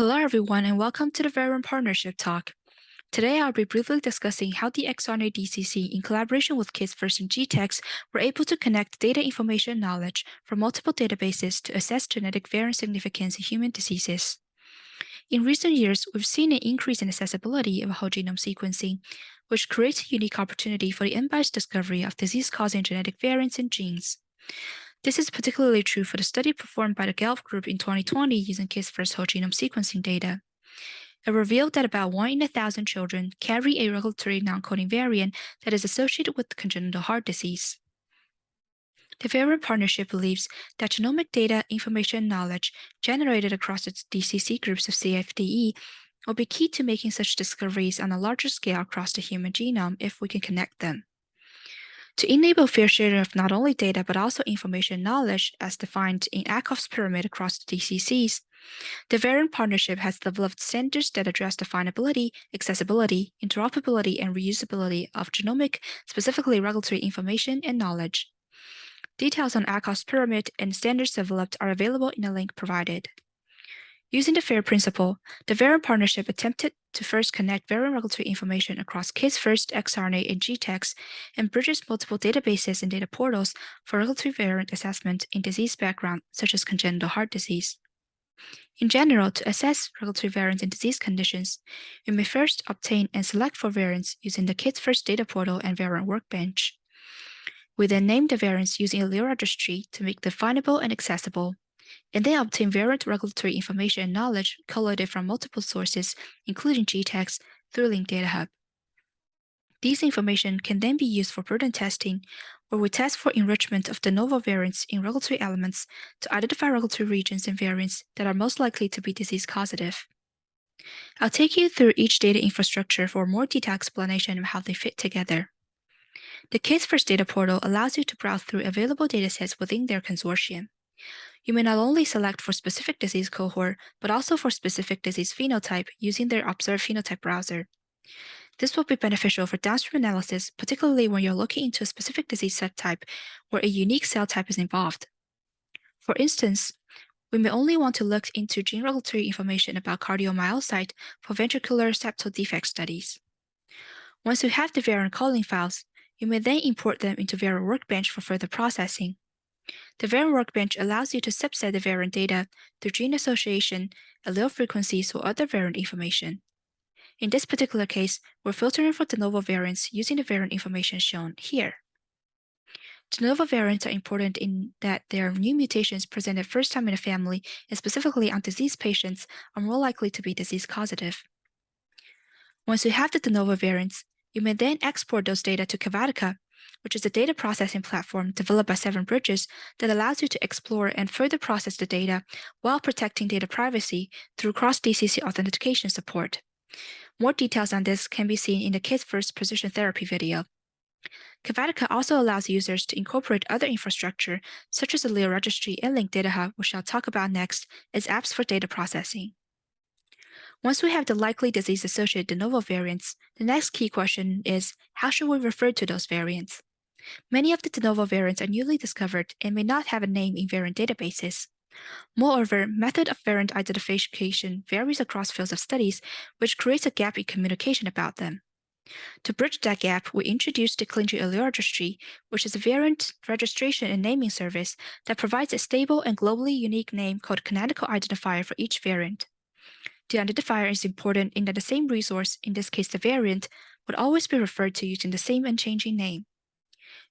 Hello, everyone, and welcome to the Variant Partnership Talk. Today, I'll be briefly discussing how the ExRNA DCC, in collaboration with Kids First and GTEx, were able to connect data information and knowledge from multiple databases to assess genetic variant significance in human diseases. In recent years, we've seen an increase in accessibility of whole genome sequencing, which creates a unique opportunity for the unbiased discovery of disease-causing genetic variants in genes. This is particularly true for the study performed by the Gallup Group in 2020 using Kids First whole genome sequencing data. It revealed that about 1 in 1,000 children carry a regulatory non-coding variant that is associated with congenital heart disease. The Variant Partnership believes that genomic data, information, and knowledge generated across its DCC groups of CFDE will be key to making such discoveries on a larger scale across the human genome if we can connect them. To enable fair sharing of not only data but also information and knowledge as defined in Ackoff's pyramid across the DCCs, the Variant Partnership has developed standards that address definability, accessibility, interoperability, and reusability of genomic, specifically regulatory information and knowledge. Details on Ackoff's pyramid and standards developed are available in the link provided. Using the FAIR principle, the Variant Partnership attempted to first connect variant regulatory information across Kids First, ExRNA, and GTEx, and bridges multiple databases and data portals for regulatory variant assessment in disease background, such as congenital heart disease. In general, to assess regulatory variants in disease conditions, you may first obtain and select for variants using the Kids First data portal and variant workbench. We then name the variants using a allele registry to make them definable and accessible, and then obtain variant regulatory information and knowledge collated from multiple sources, including GTEx, through Linked Data Hub. These information can then be used for burden testing, where we test for enrichment of de novo variants in regulatory elements to identify regulatory regions and variants that are most likely to be disease-causative. I'll take you through each data infrastructure for a more detailed explanation of how they fit together. The Kids First data portal allows you to browse through available datasets within their consortium. You may not only select for specific disease cohort, but also for specific disease phenotype using their Observe Phenotype browser. This will be beneficial for downstream analysis, particularly when you're looking into a specific disease subtype where a unique cell type is involved. For instance, we may only want to look into gene regulatory information about cardiomyocyte for ventricular septal defect studies. Once you have the variant calling files, you may then import them into Variant Workbench for further processing. The Variant Workbench allows you to subset the variant data through gene association, allele frequencies, or other variant information. In this particular case, we're filtering for de novo variants using the variant information shown here. De novo variants are important in that they are new mutations presented first time in a family, and specifically on disease patients are more likely to be disease-causative. Once you have the de novo variants, you may then export those data to Cavatica, which is a data processing platform developed by Seven Bridges that allows you to explore and further process the data while protecting data privacy through cross-DCC authentication support. More details on this can be seen in the Kids First Precision Therapy video. Cavatica also allows users to incorporate other infrastructure, such as the allele registry and Linked Data Hub, which I'll talk about next, as apps for data processing. Once we have the likely disease-associated de novo variants, the next key question is, how should we refer to those variants? Many of the de novo variants are newly discovered and may not have a name in variant databases. Moreover, method of variant identification varies across fields of studies, which creates a gap in communication about them. To bridge that gap, we introduced the Clingy Allele Registry, which is a variant registration and naming service that provides a stable and globally unique name called canonical identifier for each variant. The identifier is important in that the same resource, in this case the variant, would always be referred to using the same unchanging name.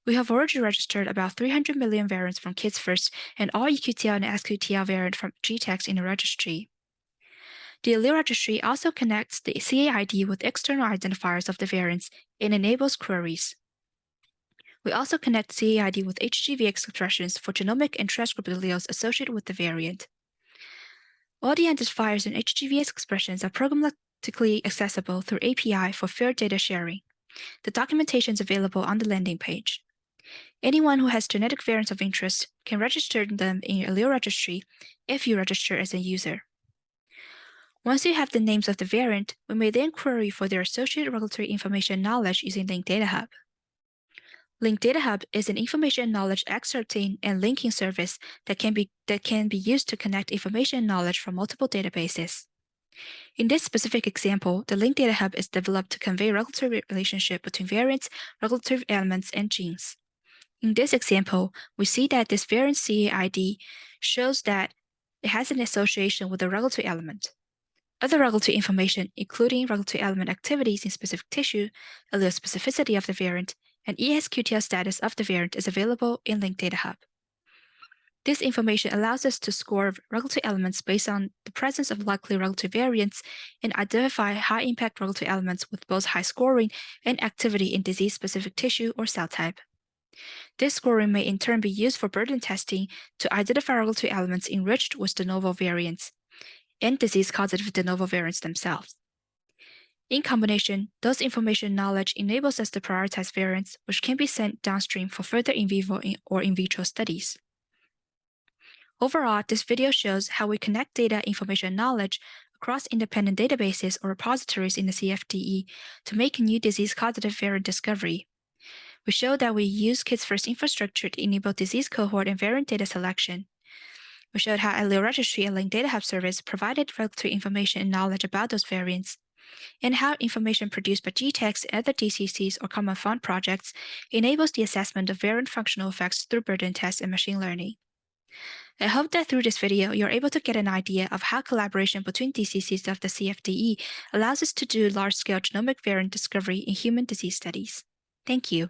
We have already registered about 300 million variants from Kids First and all EQTL and SQTL variant from GTEx in the registry. The allele registry also connects the CAID with external identifiers of the variants and enables queries. We also connect CAID with HGV expressions for genomic and transcript alleles associated with the variant. All the identifiers and HGV expressions are programmatically accessible through API for fair data sharing. The documentation is available on the landing page. Anyone who has genetic variants of interest can register them in your allele registry if you register as a user. Once you have the names of the variant, we may then query for their associated regulatory information knowledge using Linked Data Hub. Linked Data Hub is an information knowledge excerpting and linking service that can be used to connect information and knowledge from multiple databases. In this specific example, the linked data hub is developed to convey regulatory relationship between variants, regulatory elements, and genes. In this example, we see that this variant CAID shows that it has an association with a regulatory element. Other regulatory information, including regulatory element activities in specific tissue, allele specificity of the variant, and ESQTL status of the variant is available in Linked Data Hub. This information allows us to score regulatory elements based on the presence of likely regulatory variants and identify high-impact regulatory elements with both high scoring and activity in disease-specific tissue or cell type. This scoring may in turn be used for burden testing to identify regulatory elements enriched with de novo variants and disease-causative de novo variants themselves. In combination, those information knowledge enables us to prioritize variants which can be sent downstream for further in vivo or in vitro studies. Overall, this video shows how we connect data information knowledge across independent databases or repositories in the CFDE to make new disease-causative variant discovery. We show that we use KIDS-first infrastructure to enable disease cohort and variant data selection. We showed how allele registry and linked data hub service provided regulatory information and knowledge about those variants, and how information produced by GTEx and other DCCs or common fund projects enables the assessment of variant functional effects through burden tests and machine learning. I hope that through this video, you're able to get an idea of how collaboration between DCCs of the CFDE allows us to do large-scale genomic variant discovery in human disease studies. Thank you.